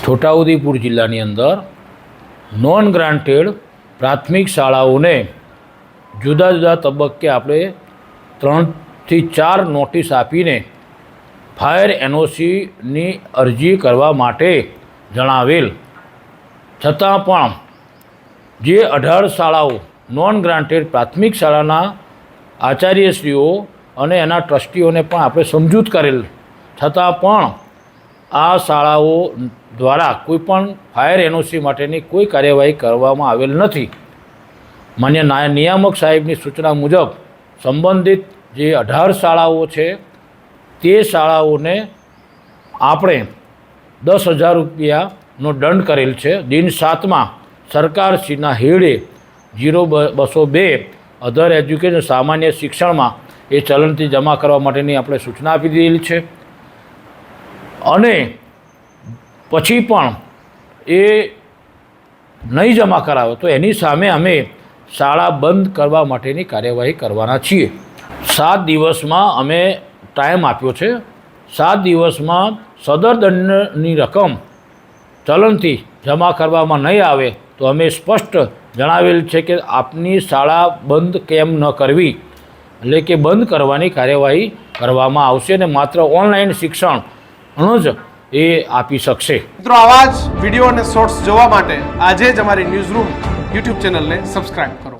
છોટાઉદેપુર જિલ્લાની અંદર non granted પ્રાથમિક શાળાઓને જુદા જુદા તબક્કે આપણે 3 થી 4 નોટિસ આપીને ફાયર એનઓસીની અરજી કરવા માટે જણાવેલ, છતાં પણ જે 18 શાળાઓ નોન ગ્રાન્ટેડ પ્રાથમિક શાળાના આચાર્યશ્રીઓ અને એના ટ્રસ્ટીઓને પણ આપણે સમજૂત કરેલ, છતાં પણ આ શાળાઓ દ્વારા કોઈપણ ફાયર એનઓસી માટેની કોઈ કાર્યવાહી કરવામાં આવેલ નથી. માન્ય નિયામક સાહેબની સૂચના મુજબ સંબંધિત જે 18 શાળાઓ છે તે શાળાઓને આપણે 10,000 રૂપિયાનો દંડ કરેલ છે. દિન 7માં સરકારશ્રીના હેડે 0202 અધર એજ્યુકેશન સામાન્ય શિક્ષણમાં એ ચલણથી જમા કરવા માટેની આપણે સૂચના આપી દીધેલી છે. અને પછી પણ એ નહીં જમા કરાવે તો એની સામે અમે શાળા બંધ કરવા માટેની કાર્યવાહી કરવાના છીએ. 7 દિવસમાં અમે ટાઈમ આપ્યો છે. 7 દિવસમાં સદર દંડની રકમ ચલણથી જમા કરવામાં નહીં આવે તો અમે સ્પષ્ટ જણાવેલ છે કે આપની શાળા બંધ કેમ ન કરવી, એટલે કે બંધ કરવાની કાર્યવાહી કરવામાં આવશે અને માત્ર ઓનલાઈન શિક્ષણ જ એ આપી શકશે. મિત્રો, આવા જ વિડીયો અને શોર્ટ્સ જોવા માટે આજે જ અમારી ન્યૂઝ રૂમ યુટ્યુબ ચેનલને સબસ્ક્રાઇબ કરો.